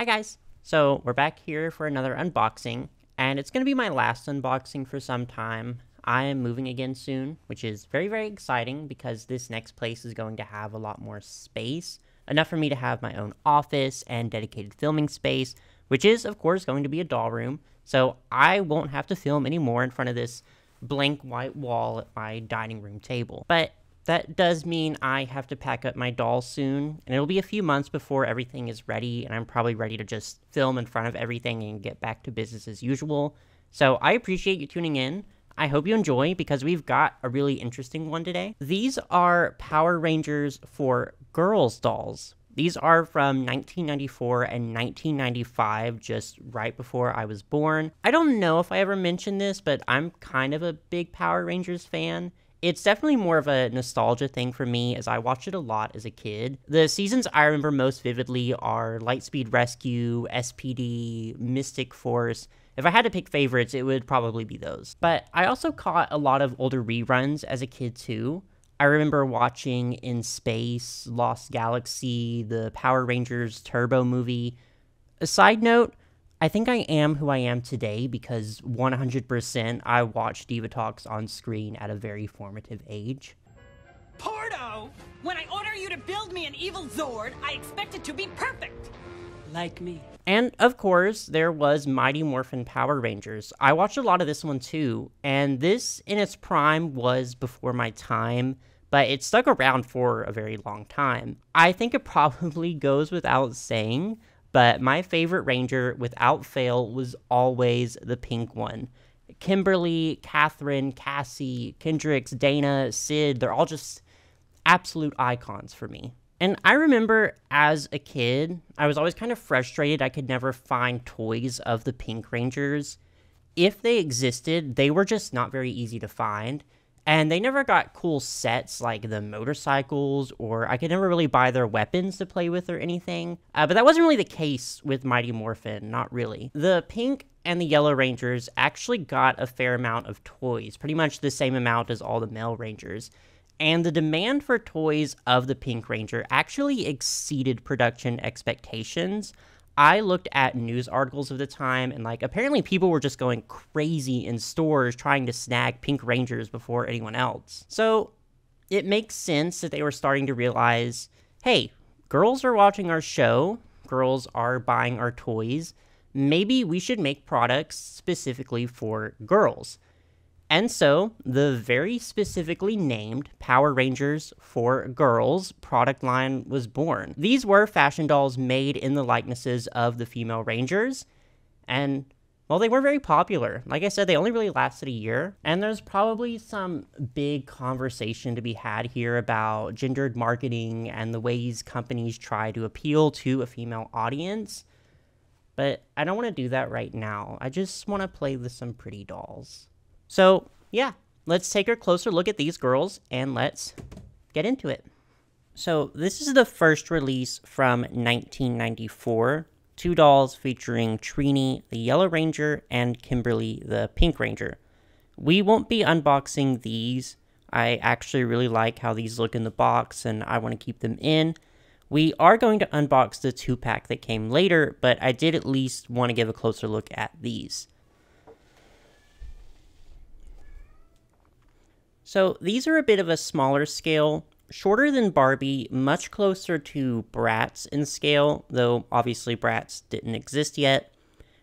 Hi guys! So we're back here for another unboxing, and it's going to be my last unboxing for some time. I am moving again soon, which is very, very exciting because this next place is going to have a lot more space, enough for me to have my own office and dedicated filming space, which is, of course, going to be a doll room, so I won't have to film anymore in front of this blank white wall at my dining room table. But that does mean I have to pack up my dolls soon, and it'll be a few months before everything is ready, and I'm probably ready to just film in front of everything and get back to business as usual. So I appreciate you tuning in. I hope you enjoy, because we've got a really interesting one today. These are Power Rangers for girls dolls. These are from 1994 and 1995, just right before I was born. I don't know if I ever mentioned this, but I'm kind of a big Power Rangers fan. It's definitely more of a nostalgia thing for me, as I watched it a lot as a kid. The seasons I remember most vividly are Lightspeed Rescue, SPD, Mystic Force. If I had to pick favorites, it would probably be those. But I also caught a lot of older reruns as a kid too. I remember watching In Space, Lost Galaxy, the Power Rangers Turbo movie. A side note, I think I am who I am today because 100% I watched Diva Talks on screen at a very formative age. Porto! When I order you to build me an evil Zord, I expect it to be perfect! Like me. And, of course, there was Mighty Morphin Power Rangers. I watched a lot of this one, too, and this, in its prime, was before my time, but it stuck around for a very long time. I think it probably goes without saying, but my favorite Ranger, without fail, was always the pink one. Kimberly, Catherine, Cassie, Kendrix, Dana, Sid, they're all just absolute icons for me. And I remember as a kid, I was always kind of frustrated I could never find toys of the Pink Rangers. If they existed, they were just not very easy to find. And they never got cool sets like the motorcycles, or I could never really buy their weapons to play with or anything. But that wasn't really the case with Mighty Morphin, not really. The Pink and the Yellow Rangers actually got a fair amount of toys, pretty much the same amount as all the male Rangers. And the demand for toys of the Pink Ranger actually exceeded production expectations. I looked at news articles of the time, and apparently people were just going crazy in stores trying to snag Pink Rangers before anyone else. So it makes sense that they were starting to realize, hey, girls are watching our show, girls are buying our toys, maybe we should make products specifically for girls. And so, the very specifically named Power Rangers for Girls product line was born. These were fashion dolls made in the likenesses of the female Rangers, and, well, they were very popular. Like I said, they only really lasted a year, and there's probably some big conversation to be had here about gendered marketing and the ways companies try to appeal to a female audience, but I don't want to do that right now. I just want to play with some pretty dolls. So, yeah, let's take a closer look at these girls, and let's get into it. So, this is the first release from 1994. Two dolls featuring Trini, the Yellow Ranger, and Kimberly, the Pink Ranger. We won't be unboxing these. I actually really like how these look in the box, and I want to keep them in. We are going to unbox the 2-pack that came later, but I did at least want to give a closer look at these. So these are a bit of a smaller scale, shorter than Barbie, much closer to Bratz in scale, though obviously Bratz didn't exist yet.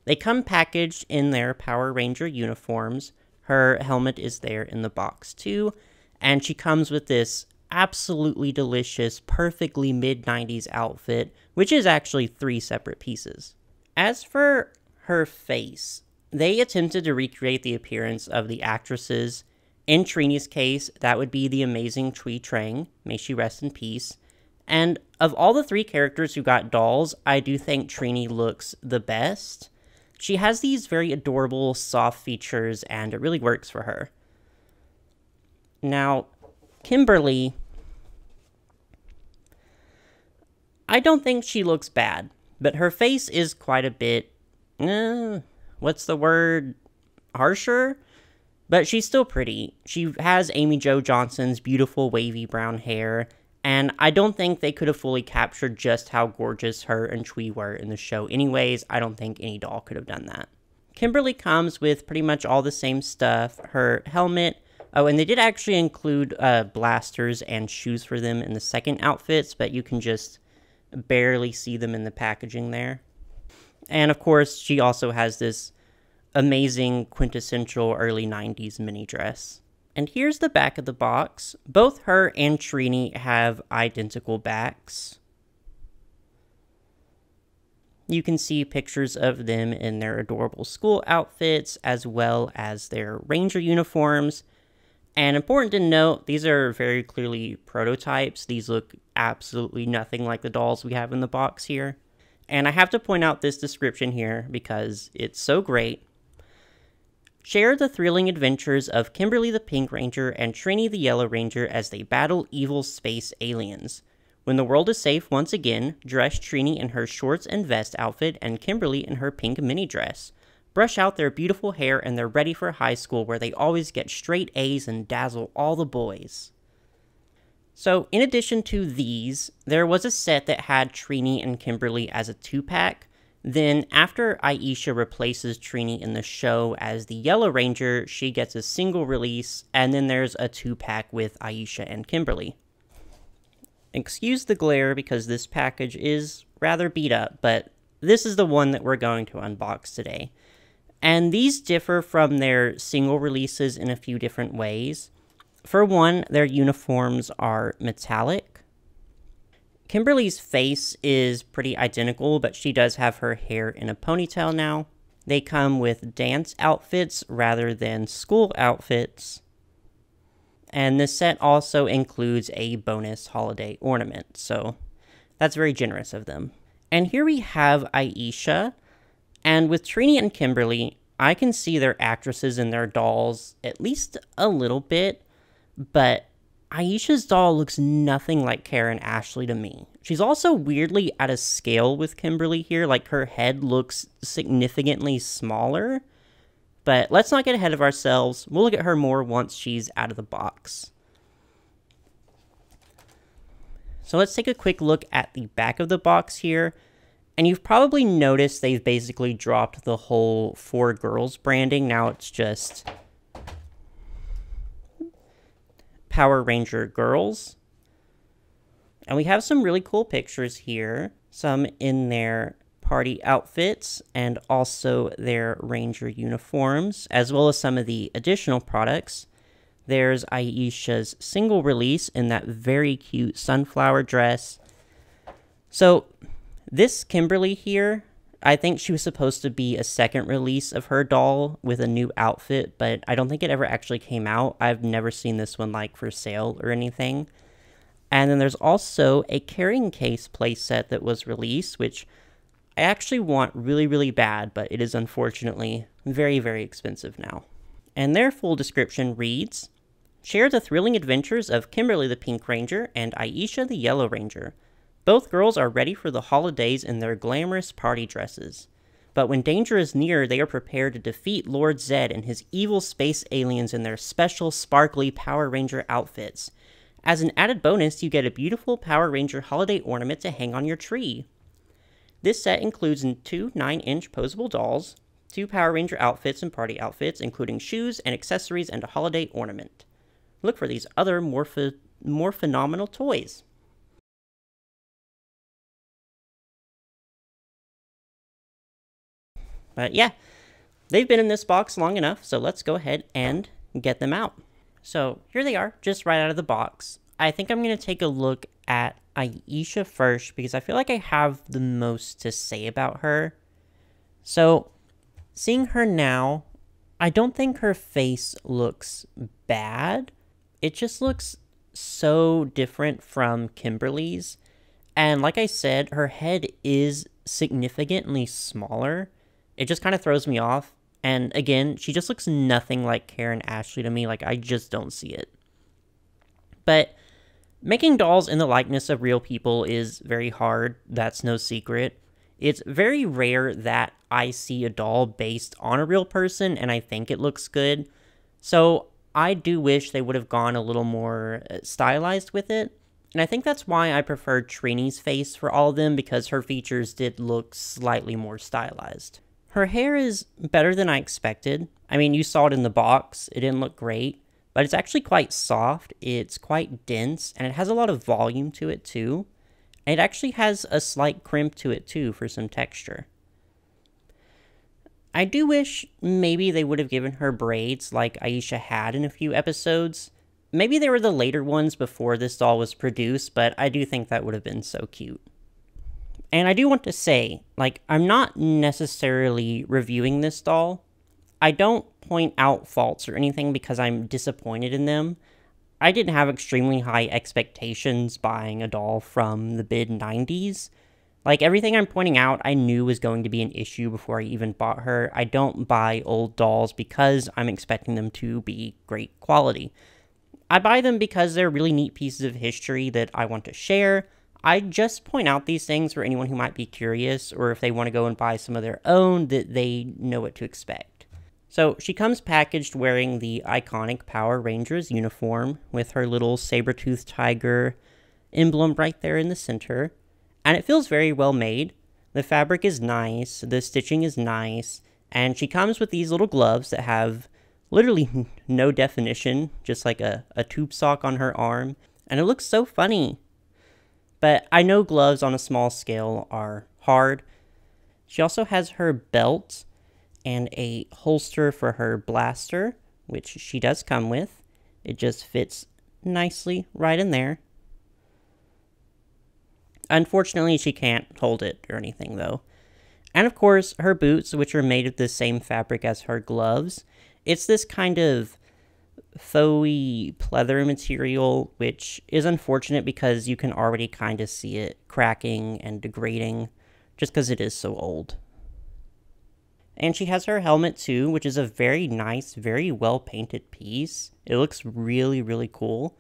They come packaged in their Power Ranger uniforms. Her helmet is there in the box too, and she comes with this absolutely delicious, perfectly mid-90s outfit, which is actually 3 separate pieces. As for her face, they attempted to recreate the appearance of the actresses. In Trini's case, that would be the amazing Thuy Trang, may she rest in peace. And of all the 3 characters who got dolls, I do think Trini looks the best. She has these very adorable, soft features, and it really works for her. Now, Kimberly, I don't think she looks bad, but her face is quite a bit, what's the word, harsher? But she's still pretty. She has Amy Jo Johnson's beautiful wavy brown hair, And I don't think they could have fully captured just how gorgeous her and Tree were in the show anyways. I don't think any doll could have done that. Kimberly comes with pretty much all the same stuff. Her helmet. Oh, and they did actually include blasters and shoes for them in the second outfits, but you can just barely see them in the packaging there. And of course, she also has this amazing quintessential early 90s mini dress. And here's the back of the box. Both her and Trini have identical backs. You can see pictures of them in their adorable school outfits, as well as their ranger uniforms. And important to note, these are very clearly prototypes. These look absolutely nothing like the dolls we have in the box here. And I have to point out this description here because it's so great. Share the thrilling adventures of Kimberly the Pink Ranger and Trini the Yellow Ranger as they battle evil space aliens. When the world is safe once again, dress Trini in her shorts and vest outfit and Kimberly in her pink mini dress. Brush out their beautiful hair and they're ready for high school where they always get straight A's and dazzle all the boys. So, in addition to these, there was a set that had Trini and Kimberly as a 2-pack. Then, after Aiesha replaces Trini in the show as the Yellow Ranger, she gets a single release, and then there's a 2-pack with Aiesha and Kimberly. Excuse the glare because this package is rather beat up, but this is the one that we're going to unbox today. And these differ from their single releases in a few different ways. For one, their uniforms are metallic. Kimberly's face is pretty identical, but she does have her hair in a ponytail now. They come with dance outfits rather than school outfits. And this set also includes a bonus holiday ornament, so that's very generous of them. And here we have Aiesha, and with Trini and Kimberly, I can see their actresses and their dolls at least a little bit, but Aiesha's doll looks nothing like Karen Ashley to me. She's also weirdly out of scale with Kimberly here, like her head looks significantly smaller. But let's not get ahead of ourselves. We'll look at her more once she's out of the box. So let's take a quick look at the back of the box here. And you've probably noticed they've basically dropped the whole 4 Girls branding. Now it's just Power Ranger Girls. And we have some really cool pictures here. Some in their party outfits and also their Ranger uniforms, as well as some of the additional products. There's Aiesha's single release in that very cute sunflower dress. So this Kimberly here, I think she was supposed to be a second release of her doll with a new outfit, but I don't think it ever actually came out. I've never seen this one like for sale or anything. And then there's also a carrying case playset that was released, which I actually want really, really bad, but it is unfortunately very, very expensive now. And their full description reads, share the thrilling adventures of Kimberly the Pink Ranger and Aiesha the Yellow Ranger. Both girls are ready for the holidays in their glamorous party dresses. But when danger is near, they are prepared to defeat Lord Zed and his evil space aliens in their special sparkly Power Ranger outfits. As an added bonus, you get a beautiful Power Ranger holiday ornament to hang on your tree. This set includes 2 9-inch posable dolls, 2 Power Ranger outfits and party outfits, including shoes and accessories and a holiday ornament. Look for these other more phenomenal toys. But yeah, they've been in this box long enough, so let's go ahead and get them out. So here they are, just right out of the box. I think I'm going to take a look at Aiesha first, because I feel like I have the most to say about her. So, seeing her now, I don't think her face looks bad. It just looks so different from Kimberly's. And like I said, her head is significantly smaller. It just kind of throws me off. And again, she just looks nothing like Karen Ashley to me. Like, I just don't see it. But making dolls in the likeness of real people is very hard. That's no secret. It's very rare that I see a doll based on a real person and I think it looks good. So I do wish they would have gone a little more stylized with it. And I think that's why I preferred Trini's face for all of them, because her features did look slightly more stylized. Her hair is better than I expected. I mean, you saw it in the box, it didn't look great, but it's actually quite soft, it's quite dense, and it has a lot of volume to it too. And it actually has a slight crimp to it too for some texture. I do wish maybe they would have given her braids like Aiesha had in a few episodes. Maybe they were the later ones before this doll was produced, but I do think that would have been so cute. And I do want to say, like, I'm not necessarily reviewing this doll. I don't point out faults or anything because I'm disappointed in them. I didn't have extremely high expectations buying a doll from the mid-90s. Like, everything I'm pointing out, I knew was going to be an issue before I even bought her. I don't buy old dolls because I'm expecting them to be great quality. I buy them because they're really neat pieces of history that I want to share. I just point out these things for anyone who might be curious, or if they want to go and buy some of their own, that they know what to expect. So she comes packaged wearing the iconic Power Rangers uniform with her little saber-toothed tiger emblem right there in the center. And it feels very well made. The fabric is nice, the stitching is nice, and she comes with these little gloves that have literally no definition, just like a tube sock on her arm, and it looks so funny. But I know gloves on a small scale are hard. She also has her belt and a holster for her blaster, which she does come with. It just fits nicely right in there. Unfortunately, she can't hold it or anything, though. And of course, her boots, which are made of the same fabric as her gloves. It's this kind of faux-y pleather material, which is unfortunate because you can already kind of see it cracking and degrading, just because it is so old. And she has her helmet too, which is a very nice, very well-painted piece. It looks really, really cool.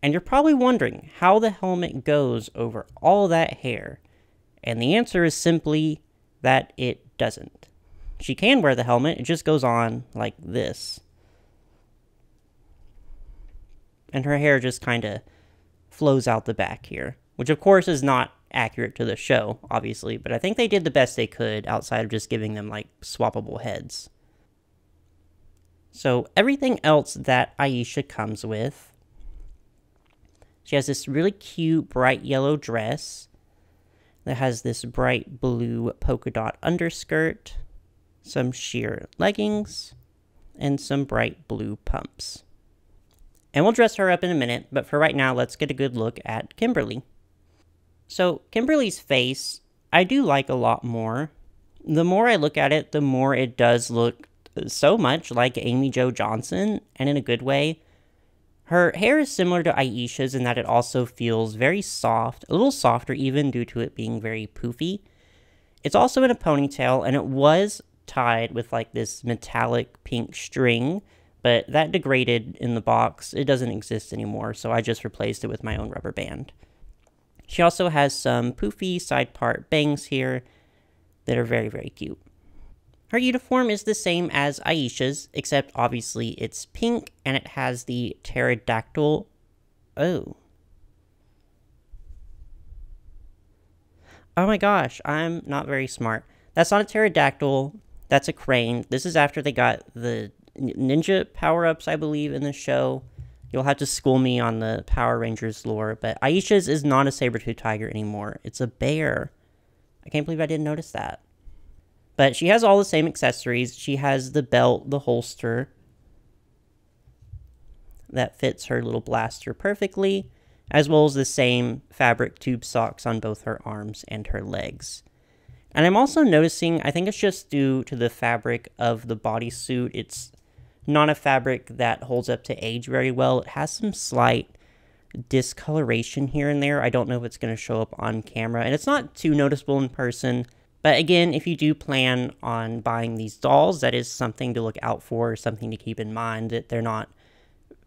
And you're probably wondering how the helmet goes over all that hair. And the answer is simply that it doesn't. She can wear the helmet, it just goes on like this. And her hair just kind of flows out the back here, which of course is not accurate to the show, obviously, but I think they did the best they could outside of just giving them like swappable heads. So everything else that Aiesha comes with, she has this really cute bright yellow dress that has this bright blue polka dot underskirt, some sheer leggings, and some bright blue pumps. And we'll dress her up in a minute, but for right now, let's get a good look at Kimberly. So Kimberly's face, I do like a lot more. The more I look at it, the more it does look so much like Amy Jo Johnson, and in a good way. Her hair is similar to Aiesha's in that it also feels very soft, a little softer even due to it being very poofy. It's also in a ponytail, and it was tied with like this metallic pink string, but that degraded in the box. It doesn't exist anymore, so I just replaced it with my own rubber band. She also has some poofy side part bangs here that are very, very cute. Her uniform is the same as Aiesha's, except obviously it's pink, and it has the pterodactyl. Oh my gosh, I'm not very smart. That's not a pterodactyl, that's a crane. This is after they got the ninja power-ups, I believe, in the show. You'll have to school me on the Power Rangers lore, but Aiesha's is not a saber-tooth tiger anymore. It's a bear. I can't believe I didn't notice that. But she has all the same accessories. She has the belt, the holster that fits her little blaster perfectly, as well as the same fabric tube socks on both her arms and her legs. And I'm also noticing, I think it's just due to the fabric of the bodysuit, it's not a fabric that holds up to age very well. It has some slight discoloration here and there. I don't know if it's going to show up on camera, and it's not too noticeable in person. But again, if you do plan on buying these dolls, that is something to look out for, something to keep in mind, that they're not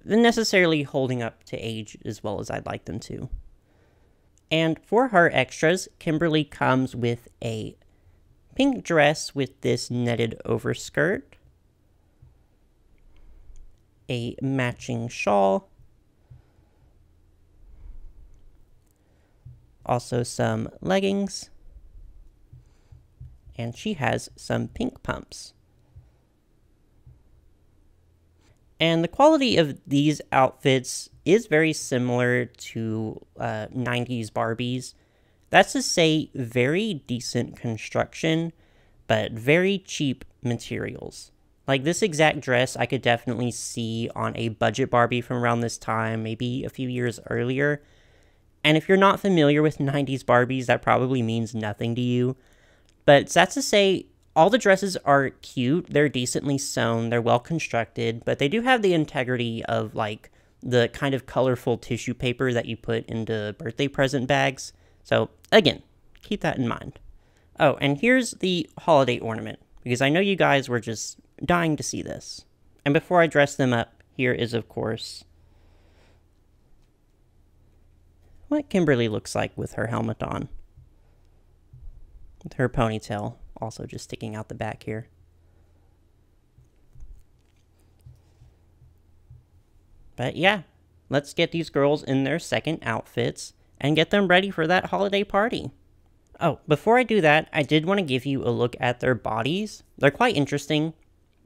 necessarily holding up to age as well as I'd like them to. And for her extras, Kimberly comes with a pink dress with this netted overskirt, a matching shawl, Also some leggings. And she has some pink pumps. And the quality of these outfits is very similar to 90s Barbies. That's to say, very decent construction, but very cheap materials. Like this exact dress I could definitely see on a budget Barbie from around this time, maybe a few years earlier. And if you're not familiar with 90s Barbies, that probably means nothing to you. But that's to say, all the dresses are cute, they're decently sewn, they're well constructed, but they do have the integrity of like the kind of colorful tissue paper that you put into birthday present bags. So again, keep that in mind. Oh, and here's the holiday ornament, because I know you guys were just dying to see this. And before I dress them up, here is of course what Kimberly looks like with her helmet on. With her ponytail also just sticking out the back here. But yeah, let's get these girls in their second outfits and get them ready for that holiday party. Oh, before I do that, I did want to give you a look at their bodies. They're quite interesting.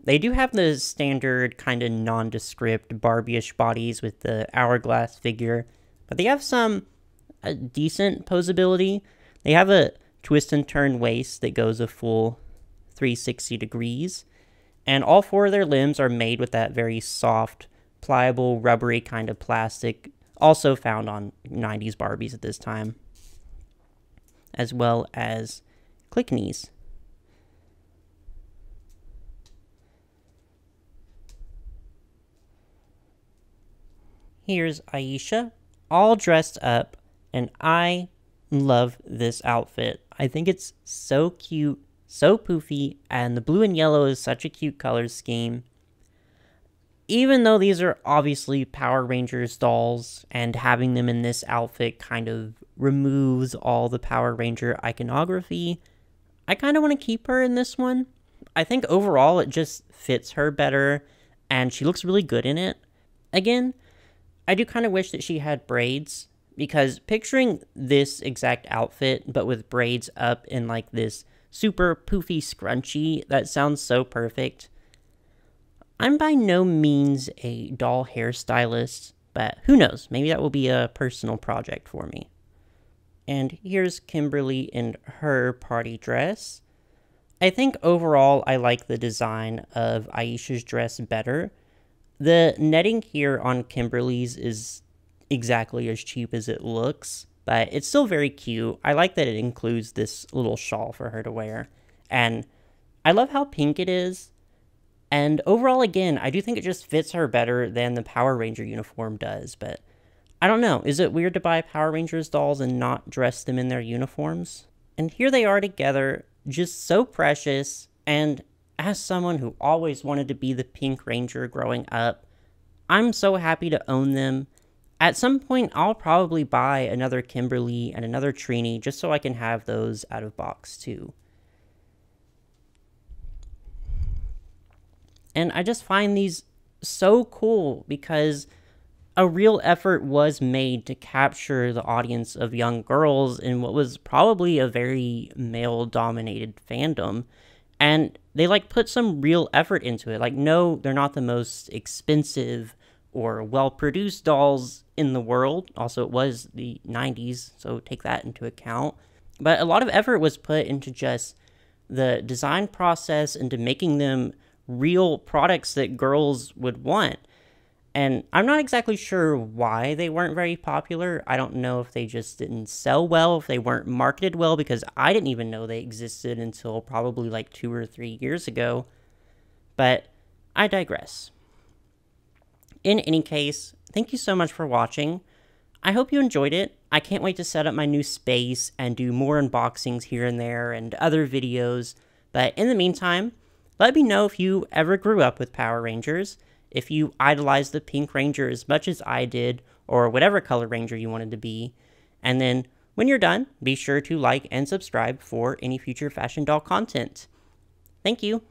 They do have the standard kind of nondescript Barbie-ish bodies with the hourglass figure, but they have some decent posability. They have a twist and turn waist that goes a full 360 degrees, and all four of their limbs are made with that very soft, pliable, rubbery kind of plastic, also found on 90s Barbies at this time, as well as click knees. Here's Aiesha, all dressed up, and I love this outfit. I think it's so cute, so poofy, and the blue and yellow is such a cute color scheme. Even though these are obviously Power Rangers dolls, and having them in this outfit kind of removes all the Power Ranger iconography, I kind of want to keep her in this one. I think overall it just fits her better, and she looks really good in it. Again, I do kind of wish that she had braids, because picturing this exact outfit, but with braids up in like this super poofy scrunchie, that sounds so perfect. I'm by no means a doll hairstylist, but who knows, maybe that will be a personal project for me. And here's Kimberly in her party dress. I think overall I like the design of Aiesha's dress better. The netting here on Kimberly's is exactly as cheap as it looks, but it's still very cute. I like that it includes this little shawl for her to wear, and I love how pink it is. And overall, again, I do think it just fits her better than the Power Ranger uniform does, but I don't know. Is it weird to buy Power Rangers dolls and not dress them in their uniforms? And here they are together, just so precious, and as someone who always wanted to be the Pink Ranger growing up, I'm so happy to own them. At some point, I'll probably buy another Kimberly and another Trini just so I can have those out of box too. And I just find these so cool because a real effort was made to capture the audience of young girls in what was probably a very male-dominated fandom. And they like put some real effort into it. Like, no, they're not the most expensive or well-produced dolls in the world. Also, it was the 90s, so take that into account. But a lot of effort was put into just the design process, into making them real products that girls would want. And I'm not exactly sure why they weren't very popular. I don't know if they just didn't sell well, if they weren't marketed well, because I didn't even know they existed until probably like 2 or 3 years ago. But I digress. In any case, thank you so much for watching. I hope you enjoyed it. I can't wait to set up my new space and do more unboxings here and there and other videos. But in the meantime, let me know if you ever grew up with Power Rangers, if you idolized the Pink Ranger as much as I did, or whatever color Ranger you wanted to be. And then, when you're done, be sure to like and subscribe for any future Fashion Doll content. Thank you.